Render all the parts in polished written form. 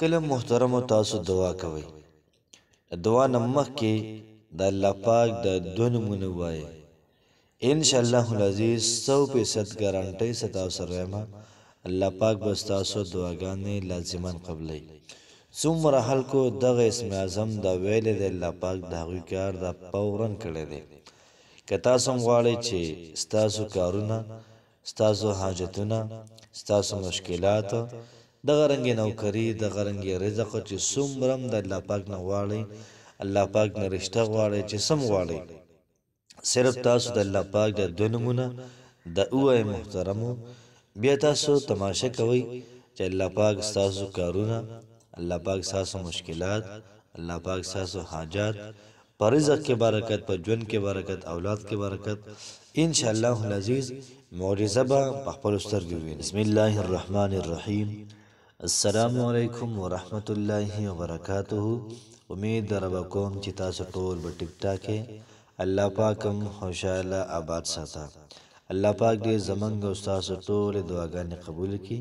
کله محترمو تاسو دعا کوئ دعا نه مخکې د الله پاک د دوه نومونه ووایئ انشاءالله العزیز 100% ګارانټۍ ستا سره یم الله پاک به ستاسو دعاګانې لازما قبلوي څومره خلکو دغه اسم اعظم دا ویلی دی الله پاک د هغوی کار دا فورا کړی دی که تاسو هم غواړئ چې ستاسو کارونه ستاسو حاجتونه ستاسو مشکلات دغه رنګې نوکري دغه رنګې رزق چې څومره هم د الله پاک نه غواړئ الله پاک نه رشته غواړئ چې سم غواړئ صرف تاسو د الله پاک د دوه نومونه د ووایئ محترمو بیا تاسو تماشه کوئ چې الله پاک ستاسو کارونه الله پاک ستاسو مشکلات الله پاک ستاسو حاجات په رزق کې برکت په ژوند کې برکت اولاد کې برکت انشاءالله العزیز معجزه به په خپلو سترګو ووینئ بسم الله الرحمن الرحیم السلام علیکم ورحمت الله وبرکاته امید در کوم چې تاسو ټول به ټیک ټاک الله پاک هم خوشاله آباد ساته الله پاک دې زمونږ او ستاسو ټولې دعاګانې قبول کړي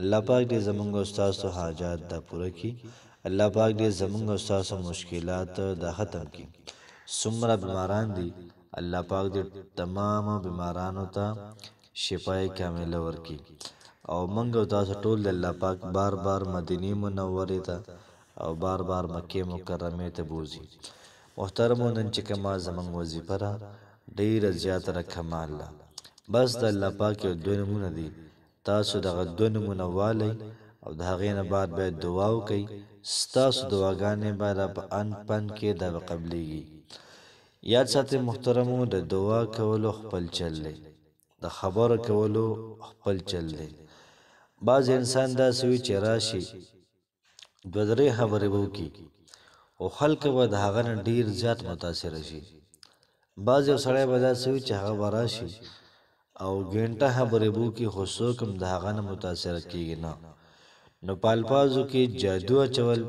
الله پاک دې زمونږ او ستاسو حاجات دا پوره کړي الله پاک دې زمونږ او ستاسو مشکلات دا ختم کړي څومره بیماران دي الله پاک دې تمام بیمارانو ته شفای کامله ورکړي او موږ او تاسو ټول د الله پاک بار بار مدینه منورې ته او بار بار مکه مکرمه ته بوزي محترمو نن چې کومه زموږ وظیفه را ډیره زیاته رقمال ده بس د الله پاک یو دوه نومونه دي تاسو دغه دوه نومونه والئ او د هغې نه بعد باید دعا وکئ ستاسو دعاګانې باید په ان پن کې د قبلیږي یاد ساتئ محترمو د دعا کولو خپل چل دی د خبرو کولو خپل چل دی بعض انسان داسې وي چې راشي دوه درې خبرې به وکړي او خلک به د هغه نه ډېر زیات متاثره شي بعض یو سړی به داسې وي چې هغه به راشي او ګنټه خبرې به وکړي خو څوک هم د هغه نه متاثره کېږي نه نو په الفاظو کې جادو اچول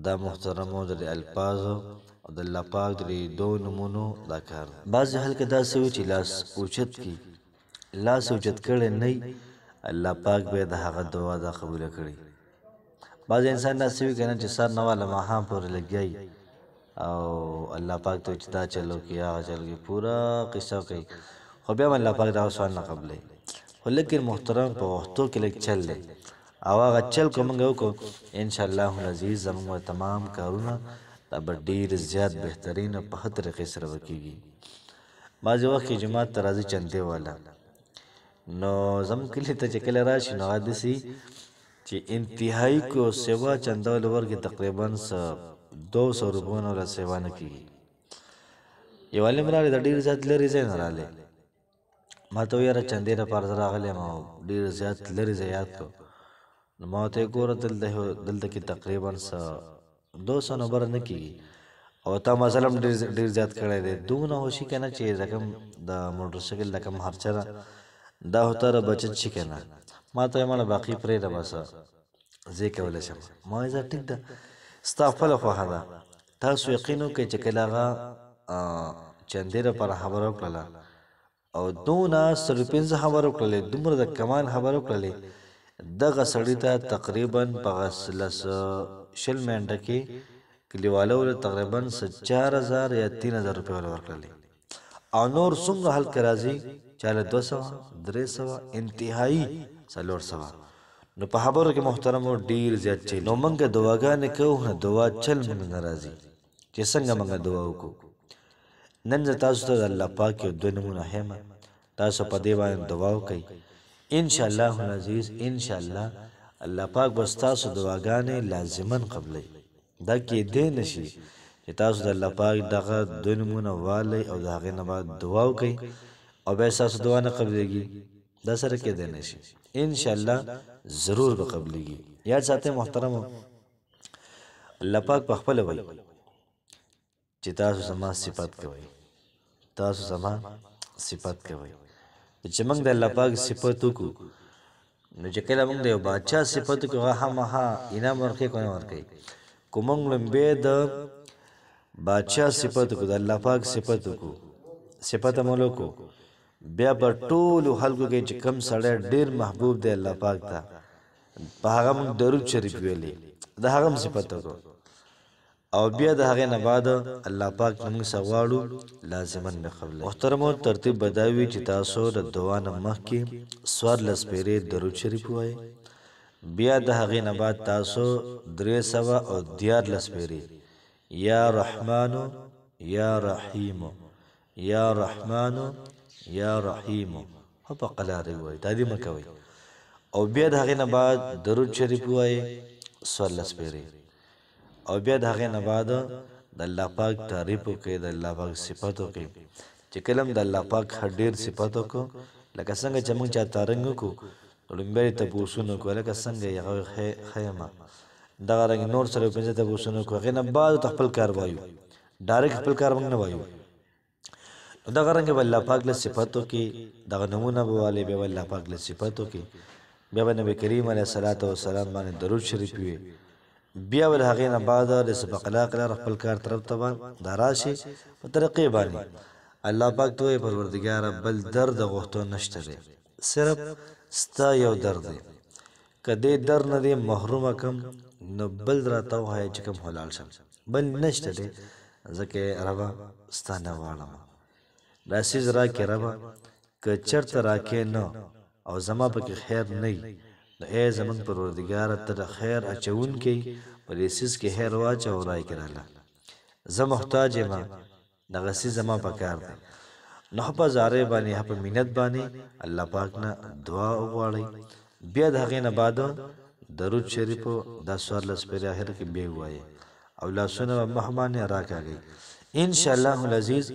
دا محترمو د الفاظو او د الله پاک د دوه نومونو دا کار بعضې خلک داسې وي چې لاس اوچت کړي لاس اوچت کړی نه الله پاک به د هغه دعا دا قبوله کړي بعض انسان داسې وي که نه چې سر نه واله ماښام پورې لګیایي او الله پاک ته چې دا چل وکړي هغه چل وکړي پوره قصه کوي خو بیا هم الله پاک دغه سوال نه قبلوي خو لیکن محترم په وختو کې لږ چل دی او هغه چل که موږ وکړو انشاءالله العزیز زموږ تمام کارونه دا به ډېر زیات بهترین او په ښه طریقې سره به کېږي بعضې وخت کې جومات ته راځي چندې والا نو زموږ کلي ته چې کله راشي نو هغه داسې چې انتهایی کو سیوا چندول ورکې تقریبا 200 روپیو نه سیوا نه کېږي یو عالم راغلی د ډېر زیات لرې ځای نه راغلی ما ته ویاره چندې لپاره زه راغلی یم او ډېر زیات لرې ځای یاد کړو نو ما ورته ګوره دلته کې تقریبا 200 نه بره نه کېږي او تا مزل هم ډېر زیات کړی دی دومره وشي که نه چې رقم د موټرسایکل رقم خرچه ده دا هو تر بچت شي که نه ما ته مړه باقي پرېږده بس زه یې کولی شم ما وایي زه ټیک ده ستا خپله خوښه ده تاسو یقین وکړئ چې کله هغه چندې لپاره خبره وکړله او دونه 15 خبره وکړلې دومره د کمال خبره وکړلې دغه سړي ته تقریبا په 20 منټه کې کلیوالو له تقریبا 4000 یا 3000 روپۍ ورکړلې او نور څومره خلک راځي چاله 200 300 انتهایی 400 نو په خبرو کې محترمو ډېر زیات چي نو موږ دعاګانې کوو نه دعا چل موږ نه راځي چې څنګه موږ دعا وکړو نن زه تاسو ته د الله پاک یو دوه نومونه ښیم تاسو په دې باندې دعا وکئ انشاءالله العزیز انشاءالله الله پاک به ستاسو دعاګانې لازما قبلوي دا کېدی نه شي چې تاسو د الله پاک دغه دوه نومونه والئ او د هغې نه بعد دعا وکئ او بیا ستاسو دعا نه قبلېږي دا سره کېدی نه شي انشاءالله ضرور به قبلېږي یاد ساتئ محترمو الله پاک په خپله وایي چې تاسو زما صفت کوئ تاسو زما صفت کوئ چې موږ د الله پاک صفت وکړو نو چې کله موږ د یو بادشاه صفت وکړو هغه خامخا انعام ورکوي که نه ورکوي که موږ لومبی د بادشاه صفت وکړو د الله پاک صفت وکړو صفت عمل وکړو بیا په ټولو خلکو کې چې کم سړی ډېر محبوب دی الله پاک ته په هغه موږ درود شریف ویلی د هغه صفت وکړو او بیا د هغې نه بعد الله پاک موږ سغواړو لازما بقبله محترمو ترتیب بداوي چې تاسو د دعا نه مخکې 14 پیرې درود شریف وایي بیا د هغې نه بعد تاسو 314 پیرې یا رحمانو یا رحیمو یا رحمانو یا رحیمو په قلارې وایي دا دې مه کوئ او بیا د هغې نه بعد درود شریف وایي 14 پیرې او بیا د هغې نه بعد د الله پاک تعریف وکړئ د الله پاک صفت وکړئ چې کله د الله پاک ډېر صفت وکړو لکه څنګه چې موږ چا تارنګ وکړو لومبی تپوسونه وکړو لکه څنګه یې هغه ښه یم دغه رنګ نور سره پنځه تپوسونه وکړو هغې نه بعد ته خپل کار وایو ډایرکټ خپل کار موږ نه وایو نو دغه رنګ به الله پاک له صفت وکړي دغه نمونه به والې بیا به الله پاک له صفت وکړي بیا به نبي کریم علیه الصلاة والسلام باندې درود شریف وي بیا ول هغې نه بعد د سبق الاخر خپل کار طرف ته دا راشي په طریقې باندې الله پاک ته پروردګار بل درد غوښتو نشته دی صرف ستا یو درد دی کدی درد نه دی محروم کم نو بل راته وایي چې کوم حلال شم بل نشته دی ځکه ربا ستا نه غواړم دا سیز راکې ربا که چېرته راکې نه او زما پکې خیر نه وي نو ای زمونږ پروردګاره ته د خیر اچوونکی په دې څیز کې خیر واچه او رای کړله زه محتاج یم دغه څیز زما پکار دی نو په زارې باندې په مینت باندې الله پاک نه دعا وغواړئ بیا د هغې نه بعد درود شریف دا 14 پیرې آخر کې بیا ووایئ او لاسونه به مخ باندې راکاږئ انشاءالله العزیز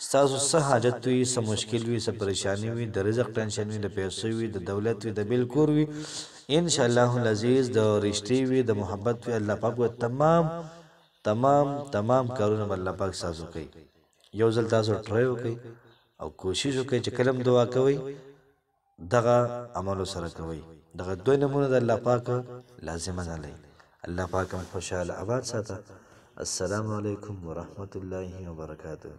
ستاسو څه حاجت وي څه مشکل وي څه پریشانی وي د رزق ټینشن وي د پیسو وي د دولت وي د بیل کور وي انشاءالله العزیز د رشتې وي د محبت وي الله پاک به تمام کارونه به الله پاک ستاسو کوي یو ځل تاسو ټرای وکړئ او کوشش وکړئ چې کله دعا کوئ دغه عملو سره کوئ دغه دوی نمونه د الله پاک لازمه نه لئ الله پاک هم خوشحاله آباد ساته السلام علیکم ورحمة الله وبرکاته